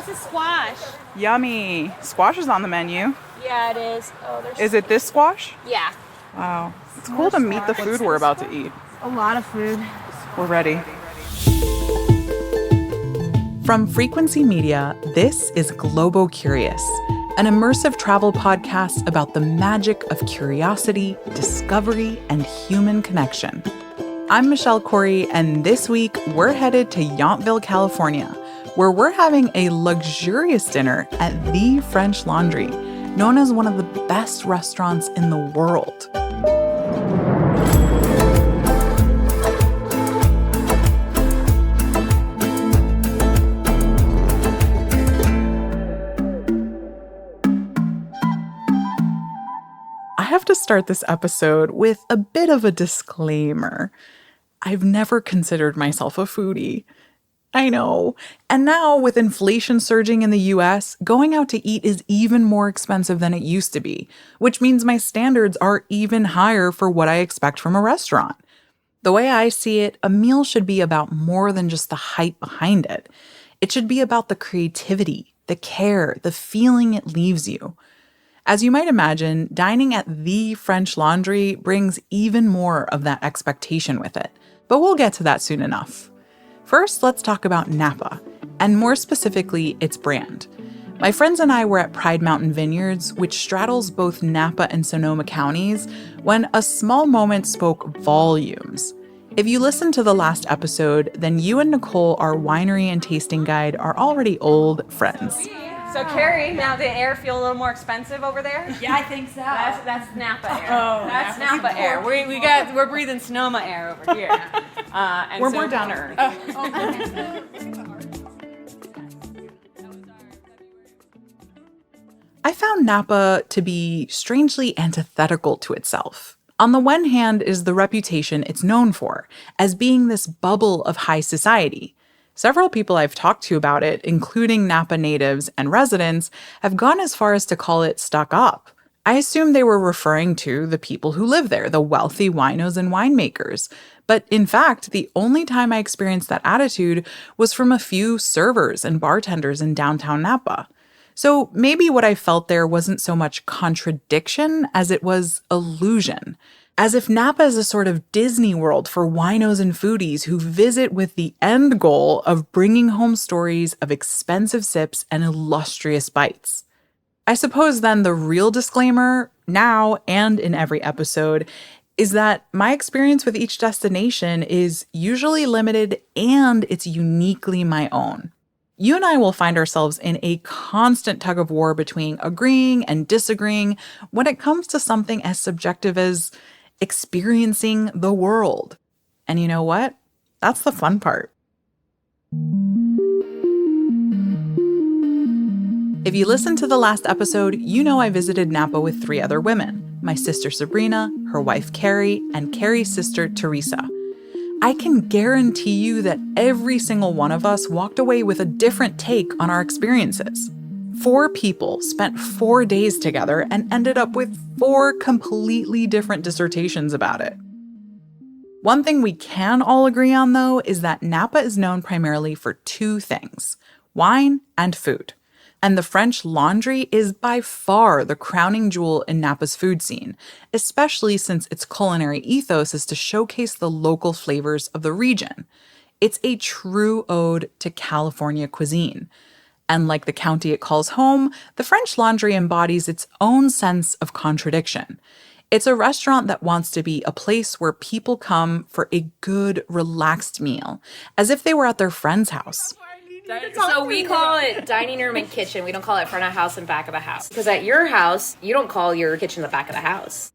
it's a squash. Yummy. Squash is on the menu. Yeah, it is. Oh, there's. Is it this squash? Yeah. Wow. It's cool to meet the food we're about to eat. A lot of food. We're ready. From Frequency Media, this is Globocurious, an immersive travel podcast about the magic of curiosity, discovery, and human connection. I'm Michelle Khouri, and this week we're headed to Yountville, California, where we're having a luxurious dinner at The French Laundry, known as one of the best restaurants in the world. I have to start this episode with a bit of a disclaimer. I've never considered myself a foodie. I know. And now, with inflation surging in the US, going out to eat is even more expensive than it used to be, which means my standards are even higher for what I expect from a restaurant. The way I see it, a meal should be about more than just the hype behind it. It should be about the creativity, the care, the feeling it leaves you. As you might imagine, dining at The French Laundry brings even more of that expectation with it. But we'll get to that soon enough. First, let's talk about Napa, and more specifically, its brand. My friends and I were at Pride Mountain Vineyards, which straddles both Napa and Sonoma counties, when a small moment spoke volumes. If you listened to the last episode, then you and Nicole, our winery and tasting guide, are already old friends. So, Carrie, now the air feel a little more expensive over there? Yeah, I think so. That's Napa air. Oh, that's Napa air. We're breathing Sonoma air over here. We're more down to earth. I found Napa to be strangely antithetical to itself. On the one hand is the reputation it's known for, as being this bubble of high society. Several people I've talked to about it, including Napa natives and residents, have gone as far as to call it stuck up. I assume they were referring to the people who live there, the wealthy winos and winemakers. But in fact, the only time I experienced that attitude was from a few servers and bartenders in downtown Napa. So maybe what I felt there wasn't so much contradiction as it was illusion. As if Napa is a sort of Disney World for winos and foodies who visit with the end goal of bringing home stories of expensive sips and illustrious bites. I suppose then the real disclaimer, now and in every episode, is that my experience with each destination is usually limited and it's uniquely my own. You and I will find ourselves in a constant tug of war between agreeing and disagreeing when it comes to something as subjective as experiencing the world. And you know what? That's the fun part. If you listened to the last episode, you know I visited Napa with 3 other women: my sister Sabrina, her wife Carrie, and Carrie's sister Teresa. I can guarantee you that every single one of us walked away with a different take on our experiences. 4 people spent 4 days together and ended up with 4 completely different dissertations about it. One thing we can all agree on, though, is that Napa is known primarily for 2 things: wine and food. And the French Laundry is by far the crowning jewel in Napa's food scene, especially since its culinary ethos is to showcase the local flavors of the region. It's a true ode to California cuisine. And like the county it calls home, the French Laundry embodies its own sense of contradiction. It's a restaurant that wants to be a place where people come for a good, relaxed meal, as if they were at their friend's house. So we call it dining room and kitchen. We don't call it front of house and back of a house. Because at your house, you don't call your kitchen the back of the house.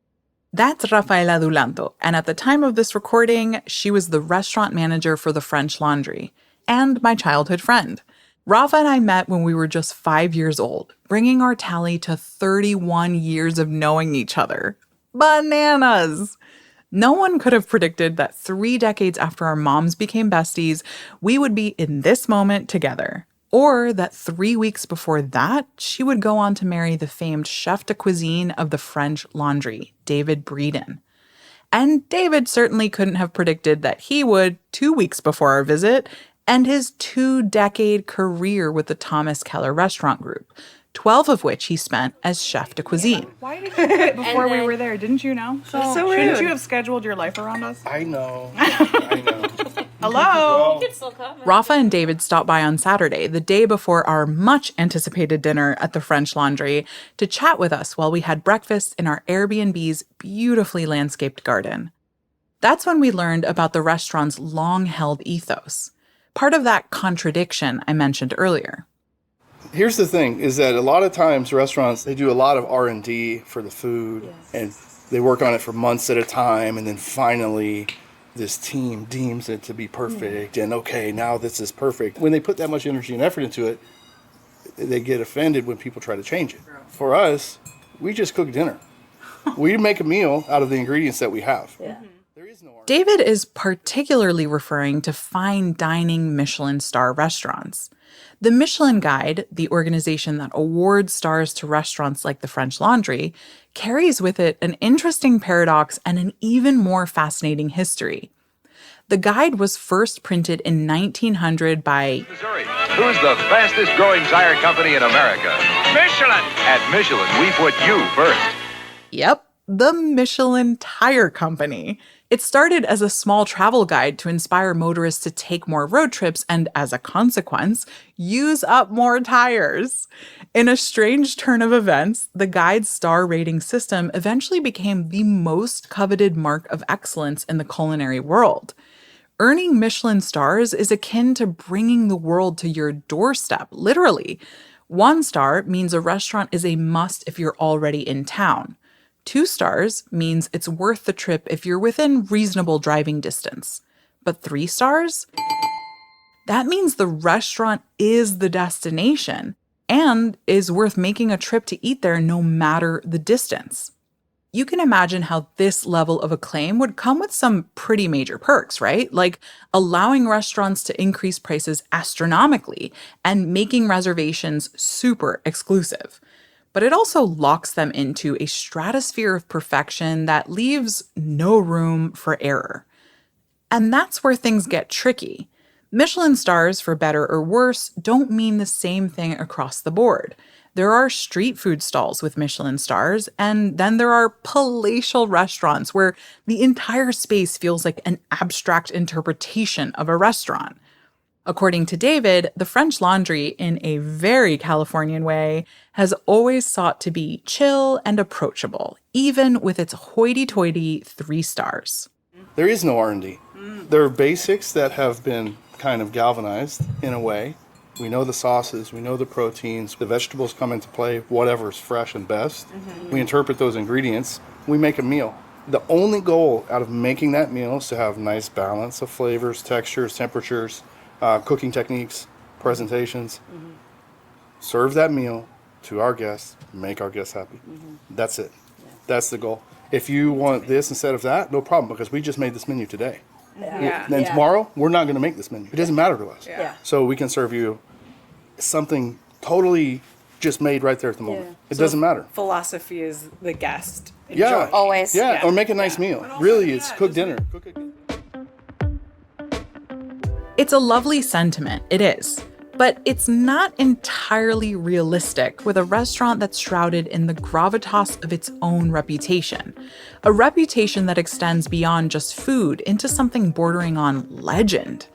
That's Rafaela Dulanto, and at the time of this recording, she was the restaurant manager for the French Laundry, and my childhood friend. Rafa and I met when we were just 5 years old, bringing our tally to 31 years of knowing each other. Bananas! No one could have predicted that 3 decades after our moms became besties, we would be in this moment together. Or that 3 weeks before that, she would go on to marry the famed chef de cuisine of the French Laundry, David Breeden. And David certainly couldn't have predicted that he would, 2 weeks before our visit, and his 2-decade career with the Thomas Keller Restaurant Group, 12 of which he spent as chef de cuisine. Why did you quit before we were there? Didn't you know? So shouldn't you have scheduled your life around us? I know. I know. Hello? Rafa and David stopped by on Saturday, the day before our much-anticipated dinner at the French Laundry, to chat with us while we had breakfast in our Airbnb's beautifully landscaped garden. That's when we learned about the restaurant's long-held ethos, part of that contradiction I mentioned earlier. Here's the thing, is that a lot of times restaurants, they do a lot of R&D for the food, and they work on it for months at a time, and then finally this team deems it to be perfect, and okay, now this is perfect. When they put that much energy and effort into it, they get offended when people try to change it. For us, we just cook dinner. We make a meal out of the ingredients that we have. There is no R&D. David is particularly referring to fine dining Michelin-star restaurants. The Michelin Guide, the organization that awards stars to restaurants like the French Laundry, carries with it an interesting paradox and an even more fascinating history. The guide was first printed in 1900 by Missouri. Who's the fastest growing tire company in America? Michelin! At Michelin, we put you first. Yep, the Michelin Tire Company. It started as a small travel guide to inspire motorists to take more road trips and, as a consequence, use up more tires. In a strange turn of events, the guide's star rating system eventually became the most coveted mark of excellence in the culinary world. Earning Michelin stars is akin to bringing the world to your doorstep, literally. 1 star means a restaurant is a must if you're already in town. 2 stars means it's worth the trip if you're within reasonable driving distance. But 3 stars? That means the restaurant is the destination and is worth making a trip to eat there no matter the distance. You can imagine how this level of acclaim would come with some pretty major perks, right? Like allowing restaurants to increase prices astronomically and making reservations super exclusive. But it also locks them into a stratosphere of perfection that leaves no room for error. And that's where things get tricky. Michelin stars, for better or worse, don't mean the same thing across the board. There are street food stalls with Michelin stars, and then there are palatial restaurants where the entire space feels like an abstract interpretation of a restaurant. According to David, the French Laundry, in a very Californian way, has always sought to be chill and approachable, even with its hoity-toity 3 stars. There is no R&D. There are basics that have been kind of galvanized in a way. We know the sauces, we know the proteins, the vegetables come into play, whatever's fresh and best. We interpret those ingredients, we make a meal. The only goal out of making that meal is to have nice balance of flavors, textures, temperatures, cooking techniques, presentations. Serve that meal to our guests, make our guests happy. That's it. That's the goal. If you want this instead of that, no problem, because we just made this menu today. Then tomorrow, we're not going to make this menu. It doesn't matter to us. So we can serve you something totally just made right there at the moment. It doesn't matter. Philosophy is the guest. Yeah. Always. Yeah, or make a nice meal. Really, it's cook dinner. Cook it. It's a lovely sentiment, it is. But it's not entirely realistic with a restaurant that's shrouded in the gravitas of its own reputation. A reputation that extends beyond just food into something bordering on legend.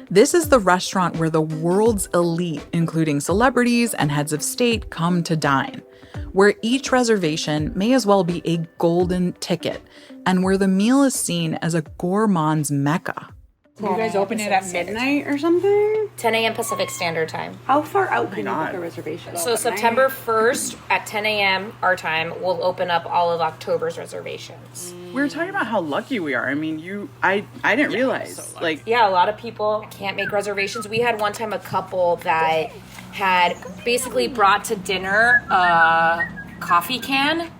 This is the restaurant where the world's elite, including celebrities and heads of state, come to dine. Where each reservation may as well be a golden ticket, and where the meal is seen as a gourmand's mecca. You guys open it at midnight or something? 10 a.m. Pacific Standard Time. How far out can you book a reservation? So September 1st at 10 a.m. our time, we'll open up all of October's reservations. We were talking about how lucky we are. I mean, I didn't realize. Yeah, a lot of people can't make reservations. We had one time a couple that had basically brought to dinner a coffee can,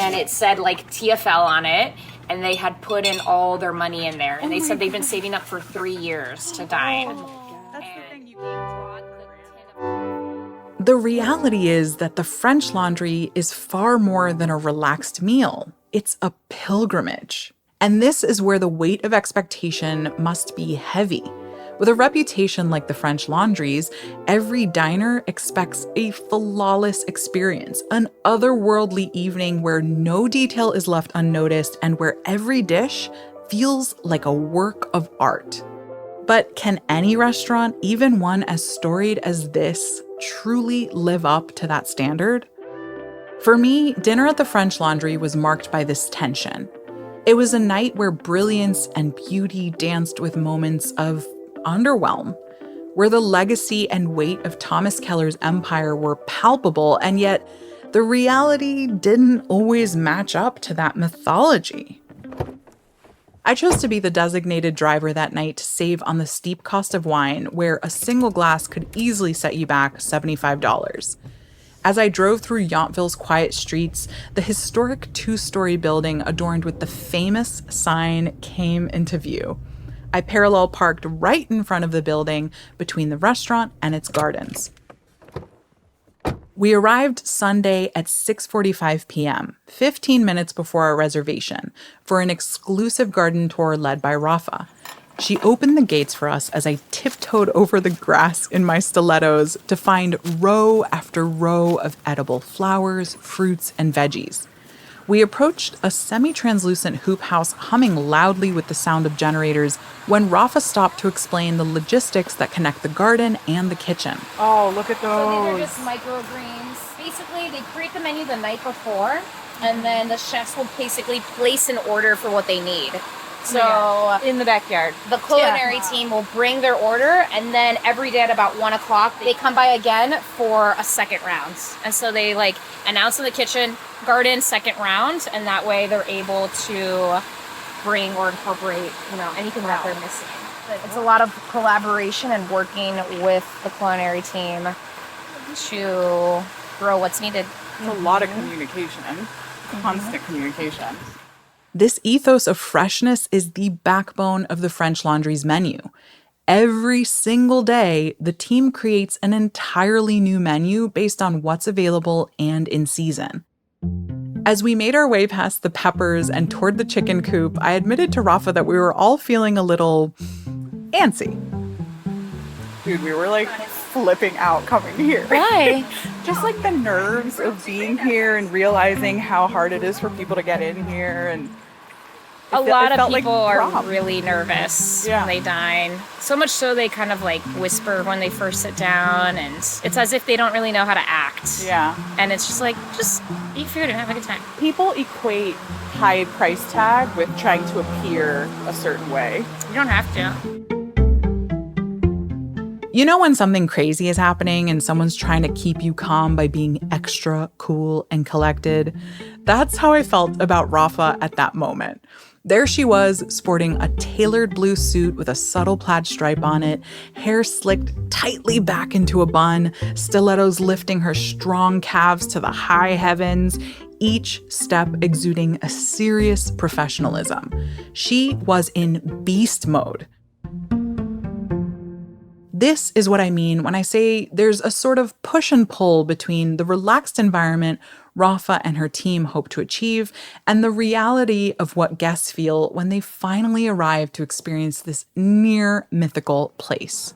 and it said like TFL on it. And they had put in all their money in there. And they said they've been saving up for 3 years to dine. The reality is that the French Laundry is far more than a relaxed meal. It's a pilgrimage. And this is where the weight of expectation must be heavy. With a reputation like the French Laundry's, every diner expects a flawless experience, an otherworldly evening where no detail is left unnoticed and where every dish feels like a work of art. But can any restaurant, even one as storied as this, truly live up to that standard? For me, dinner at the French Laundry was marked by this tension. It was a night where brilliance and beauty danced with moments of underwhelm, where the legacy and weight of Thomas Keller's empire were palpable, and yet the reality didn't always match up to that mythology. I chose to be the designated driver that night to save on the steep cost of wine, where a single glass could easily set you back $75. As I drove through Yountville's quiet streets, the historic two-story building adorned with the famous sign came into view. I parallel parked right in front of the building between the restaurant and its gardens. We arrived Sunday at 6:45 p.m., 15 minutes before our reservation, for an exclusive garden tour led by Rafa. She opened the gates for us as I tiptoed over the grass in my stilettos to find row after row of edible flowers, fruits, and veggies. We approached a semi-translucent hoop house humming loudly with the sound of generators when Rafa stopped to explain the logistics that connect the garden and the kitchen. Oh, look at So these are those. just microgreens. Basically, they create the menu the night before, and then the chefs will basically place an order for what they need. So In the backyard. the culinary team will bring their order, and then every day at about 1 o'clock, they come by again for a second round. And so they announce in the kitchen, garden, second round, and that way they're able to bring or incorporate, anything that they're missing. It's a lot of collaboration and working with the culinary team to grow what's needed. It's a lot of communication, constant communication. This ethos of freshness is the backbone of the French Laundry's menu. Every single day, the team creates an entirely new menu based on what's available and in season. As we made our way past the peppers and toward the chicken coop, I admitted to Rafa that we were all feeling a little antsy. Dude, we were flipping out coming here. Why? Just the nerves of being here and realizing how hard it is for people to get in here, and A lot of felt people like are prom. really nervous Yeah. when they dine. So much so they kind of whisper when they first sit down, and it's as if they don't really know how to act. Yeah. And it's just just eat food and have a good time. People equate high price tag with trying to appear a certain way. You don't have to. You know when something crazy is happening and someone's trying to keep you calm by being extra cool and collected? That's how I felt about Rafa at that moment. There she was, sporting a tailored blue suit with a subtle plaid stripe on it, hair slicked tightly back into a bun, stilettos lifting her strong calves to the high heavens, each step exuding a serious professionalism. She was in beast mode. This is what I mean when I say there's a sort of push and pull between the relaxed environment Rafa and her team hope to achieve and the reality of what guests feel when they finally arrive to experience this near mythical place.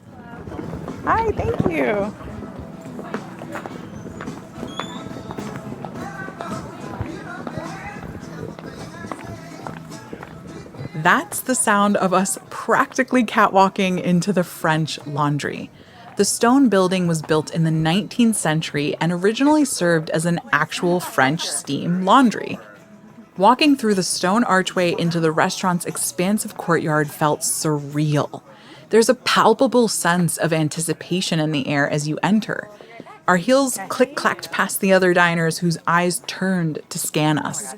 Hi, thank you. That's the sound of us practically catwalking into the French Laundry. The stone building was built in the 19th century and originally served as an actual French steam laundry. Walking through the stone archway into the restaurant's expansive courtyard felt surreal. There's a palpable sense of anticipation in the air as you enter. Our heels click-clacked past the other diners whose eyes turned to scan us.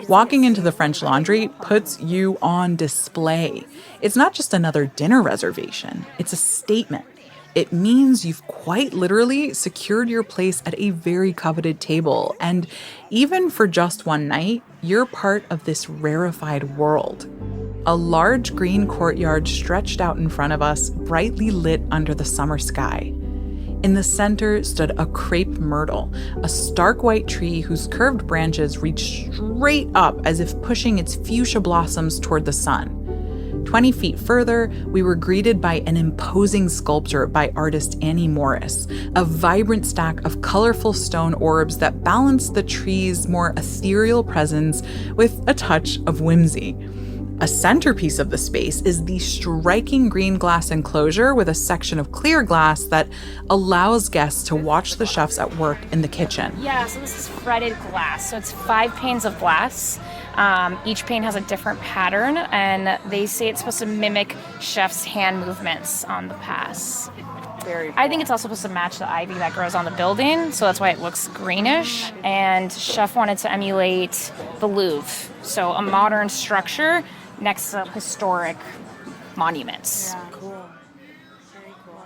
Walking into the French Laundry puts you on display. It's not just another dinner reservation. It's a statement. It means you've quite literally secured your place at a very coveted table. And even for just one night, you're part of this rarefied world. A large green courtyard stretched out in front of us, brightly lit under the summer sky. In the center stood a crepe myrtle, a stark white tree whose curved branches reached straight up as if pushing its fuchsia blossoms toward the sun. 20 feet further, we were greeted by an imposing sculpture by artist Annie Morris, a vibrant stack of colorful stone orbs that balance the tree's more ethereal presence with a touch of whimsy. A centerpiece of the space is the striking green glass enclosure with a section of clear glass that allows guests to watch the chefs at work in the kitchen. Yeah, so this is fretted glass. So it's 5 panes of glass. Each pane has a different pattern, and they say it's supposed to mimic chefs' hand movements on the pass. Very cool. I think it's also supposed to match the ivy that grows on the building, so that's why it looks greenish. And chef wanted to emulate the Louvre, so a modern structure next to historic monuments. Yeah, cool. Very cool.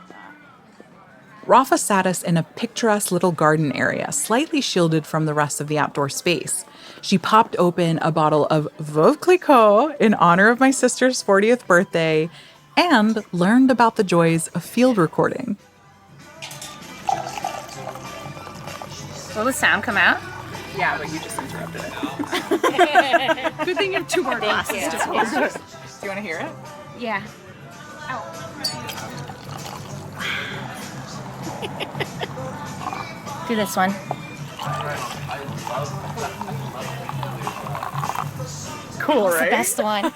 Rafa sat us in a picturesque little garden area, slightly shielded from the rest of the outdoor space. She popped open a bottle of Veuve Clicquot in honor of my sister's 40th birthday and learned about the joys of field recording. Will the sound come out? Yeah, but you just interrupted it. Good thing you have 2 more glasses to pour. Do you want to hear it? Yeah. Do this one. Cool, right? Best one.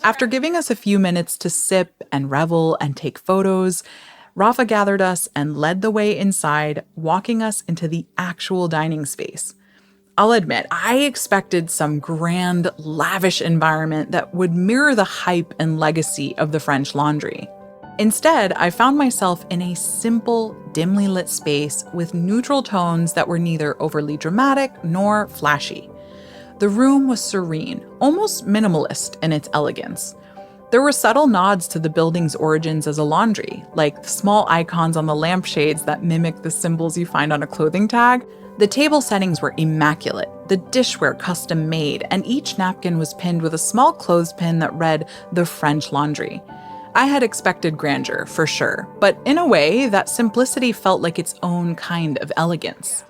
After giving us a few minutes to sip and revel and take photos, Rafa gathered us and led the way inside, walking us into the actual dining space. I'll admit, I expected some grand, lavish environment that would mirror the hype and legacy of the French Laundry. Instead, I found myself in a simple, dimly lit space with neutral tones that were neither overly dramatic nor flashy. The room was serene, almost minimalist in its elegance. There were subtle nods to the building's origins as a laundry, like the small icons on the lampshades that mimic the symbols you find on a clothing tag. The table settings were immaculate, the dishware custom made, and each napkin was pinned with a small clothespin that read "The French Laundry." I had expected grandeur, for sure, but in a way, that simplicity felt like its own kind of elegance.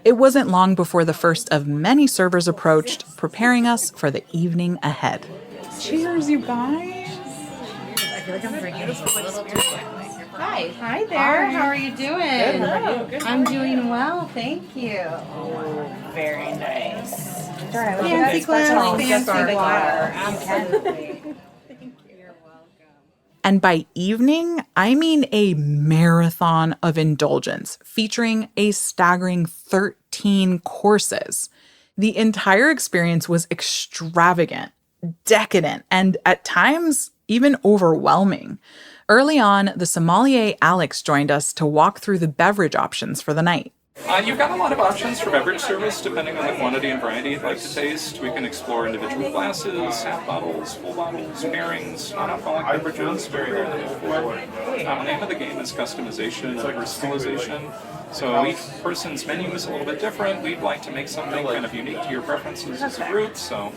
It wasn't long before the first of many servers approached, preparing us for the evening ahead. Cheers, you guys. Hi. Hi there. How are you doing? Good. I'm doing well, thank you. Very nice. Fancy glass, fancy water. Absolutely. And by evening, I mean a marathon of indulgence featuring a staggering 13 courses. The entire experience was extravagant, decadent, and at times even overwhelming. Early on, the sommelier Alex joined us to walk through the beverage options for the night. You've got a lot of options for beverage service depending on the quantity and variety you'd like to taste. We can explore individual glasses, half bottles, full bottles, pairings, non-alcoholic beverages, very rarely before. The name of the game is customization and personalization. So each person's menu is a little bit different. We'd like to make something kind of unique to your preferences as a group. So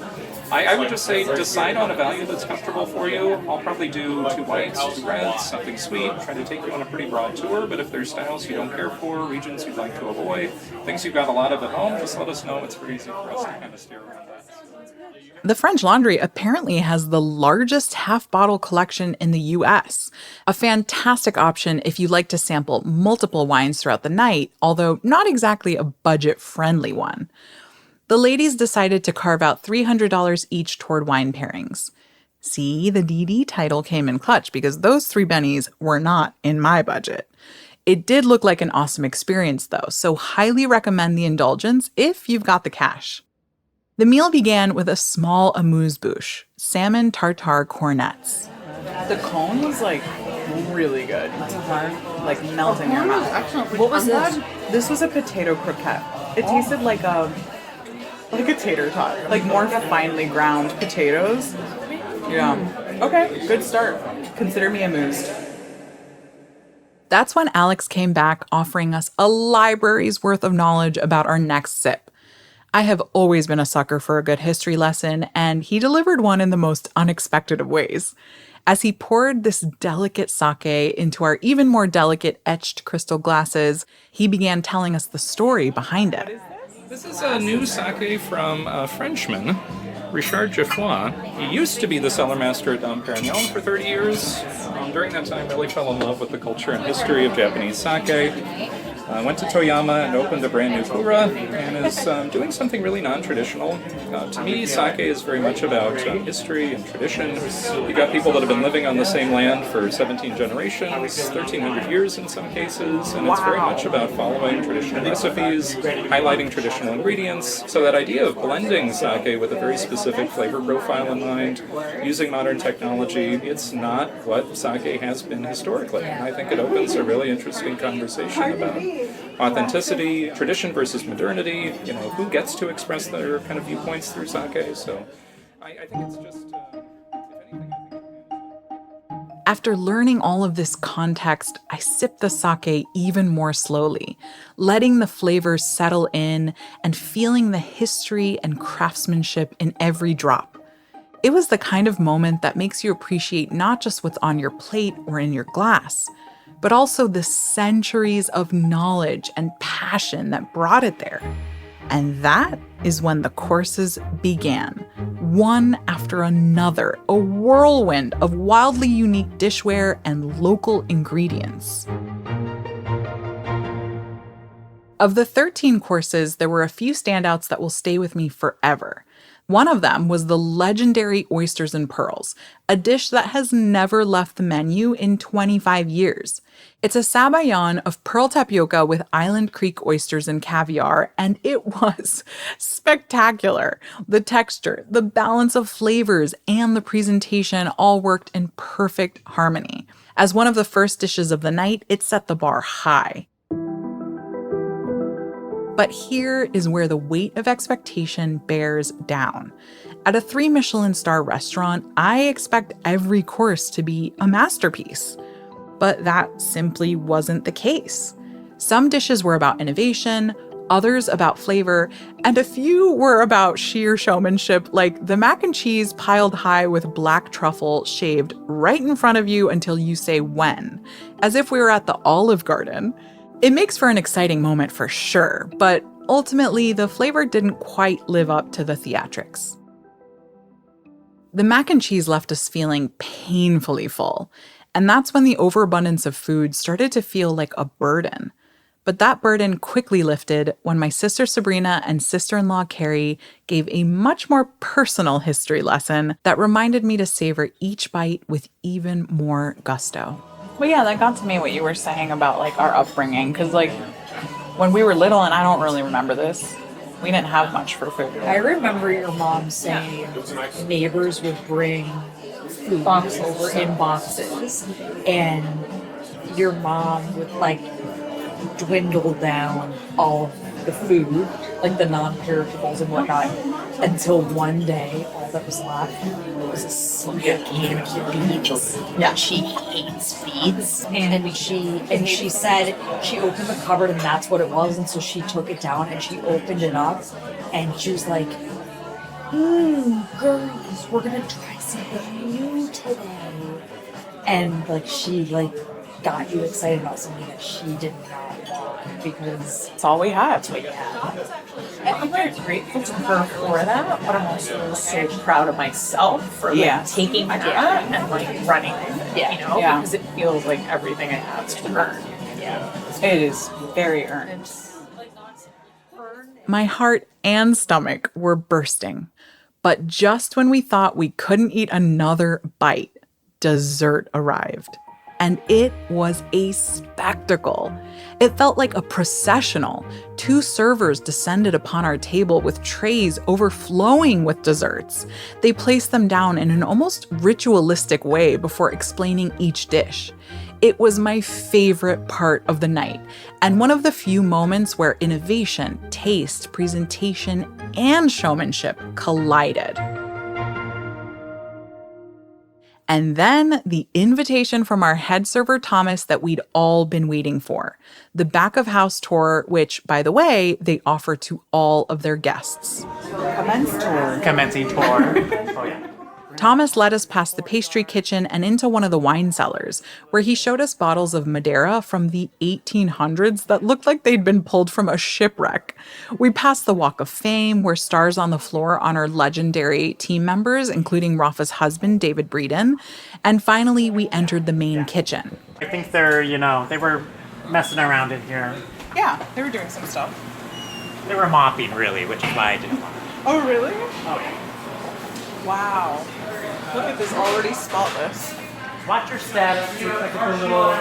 I would just say decide on a value that's comfortable for you. I'll probably do 2 whites, 2 reds, something sweet, try to take you on a pretty broad tour. But if there's styles you don't care for, regions you'd like to avoid, things you've got a lot of at home, just let us know. It's pretty easy for us to kind of steer around that. The French Laundry apparently has the largest half-bottle collection in the US, a fantastic option if you like to sample multiple wines throughout the night, although not exactly a budget-friendly one. The ladies decided to carve out $300 each toward wine pairings. See, the DD title came in clutch because those 3 bennies were not in my budget. It did look like an awesome experience, though, so highly recommend the indulgence if you've got the cash. The meal began with a small amuse-bouche, salmon tartare cornets. The cone was like really good. Like melt in your mouth. What was this? This was a potato croquette. It tasted like a tater tot, like more finely ground potatoes. Yeah. Okay, good start. Consider me amused. That's when Alex came back offering us a library's worth of knowledge about our next sip. I have always been a sucker for a good history lesson, and he delivered one in the most unexpected of ways. As he poured this delicate sake into our even more delicate etched crystal glasses, he began telling us the story behind it. This is a new sake from a Frenchman, Richard Geoffroy. He used to be the cellar master at Dom Perignon for 30 years. During that time, really fell in love with the culture and history of Japanese sake. Went to Toyama and opened a brand new Khouri, and is doing something really non-traditional. To me, sake is very much about history and tradition. You've got people that have been living on the same land for 17 generations, 1,300 years in some cases, and it's very much about following traditional recipes, highlighting traditional ingredients. So that idea of blending sake with a very specific flavor profile in mind, using modern technology, it's not what sake has been historically. And I think it opens a really interesting conversation about authenticity, tradition versus modernity, who gets to express their kind of viewpoints through sake. So I think it's just, if anything, After learning all of this context, I sipped the sake even more slowly, letting the flavors settle in and feeling the history and craftsmanship in every drop. It was the kind of moment that makes you appreciate not just what's on your plate or in your glass, but also the centuries of knowledge and passion that brought it there. And that is when the courses began, one after another, a whirlwind of wildly unique dishware and local ingredients. Of the 13 courses, there were a few standouts that will stay with me forever. One of them was the legendary Oysters and Pearls, a dish that has never left the menu in 25 years. It's a sabayon of pearl tapioca with Island Creek oysters and caviar, and it was spectacular. The texture, the balance of flavors, and the presentation all worked in perfect harmony. As one of the first dishes of the night, it set the bar high. But here is where the weight of expectation bears down. At a 3 Michelin-star restaurant, I expect every course to be a masterpiece. But that simply wasn't the case. Some dishes were about innovation, others about flavor, and a few were about sheer showmanship, like the mac and cheese piled high with black truffle shaved right in front of you until you say when, as if we were at the Olive Garden. It makes for an exciting moment for sure, but ultimately the flavor didn't quite live up to the theatrics. The mac and cheese left us feeling painfully full, and that's when the overabundance of food started to feel like a burden. But that burden quickly lifted when my sister Sabrina and sister-in-law Khouri gave a much more personal history lesson that reminded me to savor each bite with even more gusto. But yeah, that got to me what you were saying about like our upbringing, because like when we were little, and I don't really remember this, we didn't have much for food. I remember your mom saying neighbors would bring food over in boxes, and your mom would like dwindle down all of the food, like the non-perishables and whatnot, until one day all that was left was a single can of beets. Yeah. She hates beets, and she said she opened the cupboard and that's what it was, and so she took it down and she opened it up and she was like, girls, we're gonna try something new today. And like she like got you excited about something that she did not want because It's all we had. that's what you had. I'm very grateful to her for that, but I'm also so proud of myself for like taking that and like running with it, Yeah. because it feels like everything I have to earn. It is very earned. My heart and stomach were bursting. But just when we thought we couldn't eat another bite, dessert arrived. And it was a spectacle. It felt like a processional. 2 servers descended upon our table with trays overflowing with desserts. They placed them down in an almost ritualistic way before explaining each dish. It was my favorite part of the night, and one of the few moments where innovation, taste, presentation, and showmanship collided. And then the invitation from our head server Thomas that we'd all been waiting for. The back of house tour, which, by the way, they offer to all of their guests. Commence tour. Commencing tour. Oh, yeah. Thomas led us past the pastry kitchen and into one of the wine cellars, where he showed us bottles of Madeira from the 1800s that looked like they'd been pulled from a shipwreck. We passed the Walk of Fame, where stars on the floor honor legendary team members, including Rafa's husband, David Breeden. And finally, we entered the main kitchen. I think they were messing around in here. Yeah, they were doing some stuff. They were mopping, really, which is why I didn't want it. Oh, really? Oh, yeah. Wow. Look at this, already spotless. Watch your steps. Looks like it's a little...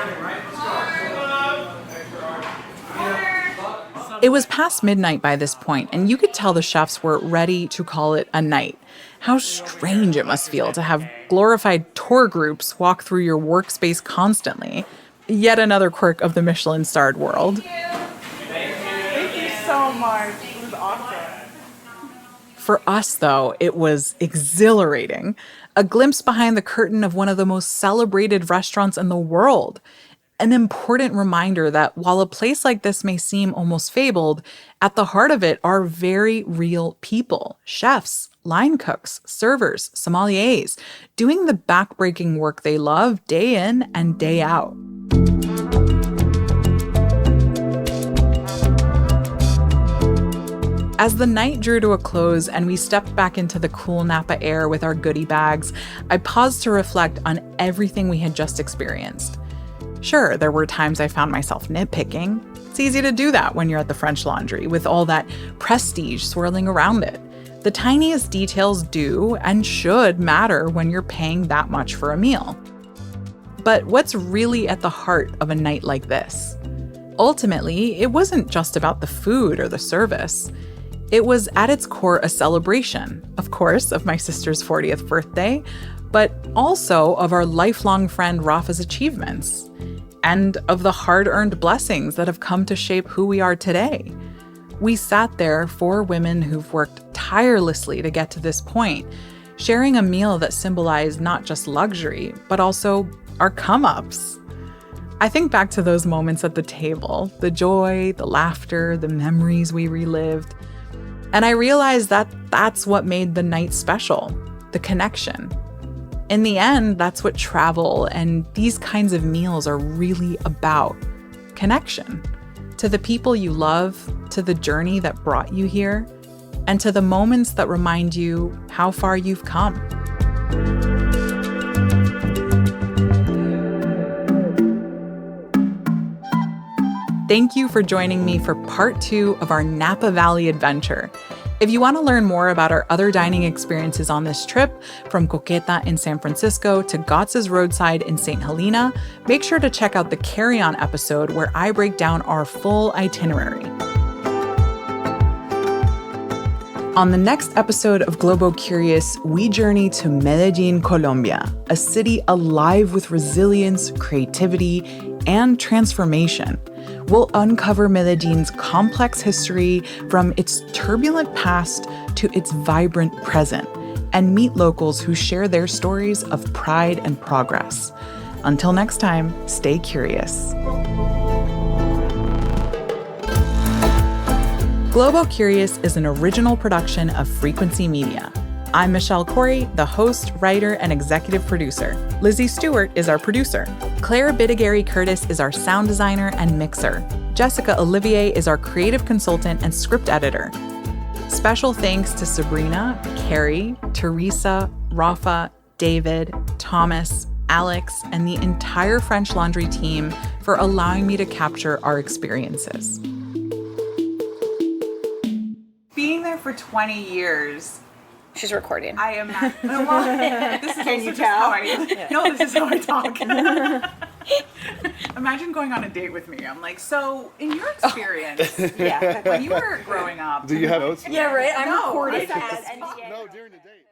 It was past midnight by this point, and you could tell the chefs were ready to call it a night. How strange it must feel to have glorified tour groups walk through your workspace constantly. Yet another quirk of the Michelin-starred world. Thank you so much. It was awesome. For us, though, it was exhilarating. A glimpse behind the curtain of one of the most celebrated restaurants in the world. An important reminder that while a place like this may seem almost fabled, at the heart of it are very real people, chefs, line cooks, servers, sommeliers, doing the backbreaking work they love day in and day out. As the night drew to a close and we stepped back into the cool Napa air with our goodie bags, I paused to reflect on everything we had just experienced. Sure, there were times I found myself nitpicking. It's easy to do that when you're at the French Laundry with all that prestige swirling around it. The tiniest details do and should matter when you're paying that much for a meal. But what's really at the heart of a night like this? Ultimately, it wasn't just about the food or the service. It was at its core a celebration, of course, of my sister's 40th birthday, but also of our lifelong friend Rafa's achievements, and of the hard-earned blessings that have come to shape who we are today. We sat there, 4 women who've worked tirelessly to get to this point, sharing a meal that symbolized not just luxury, but also our come-ups. I think back to those moments at the table, the joy, the laughter, the memories we relived. And I realized that that's what made the night special, the connection. In the end, that's what travel and these kinds of meals are really about, connection. To the people you love, to the journey that brought you here, and to the moments that remind you how far you've come. Thank you for joining me for part 2 of our Napa Valley adventure. If you want to learn more about our other dining experiences on this trip, from Coqueta in San Francisco to Gotz's Roadside in St. Helena, make sure to check out the Carry On episode where I break down our full itinerary. On the next episode of Globocurious, we journey to Medellin, Colombia, a city alive with resilience, creativity, and transformation. We'll uncover Medellin's complex history from its turbulent past to its vibrant present, and meet locals who share their stories of pride and progress. Until next time, stay curious. Globocurious is an original production of Frequency Media. I'm Michelle Khouri, the host, writer, and executive producer. Lizzie Stewart is our producer. Claire Bidigary Curtis is our sound designer and mixer. Jessica Olivier is our creative consultant and script editor. Special thanks to Sabrina, Carrie, Teresa, Rafa, David, Thomas, Alex, and the entire French Laundry team for allowing me to capture our experiences. Being there for 20 years, She's recording. I imagine. Well, this is Can you tell? No, this is how I talk. Imagine going on a date with me. I'm like, so in your experience, when you were growing up, Do you have notes? Yeah, right? I'm No, recording. I said- No, during the date.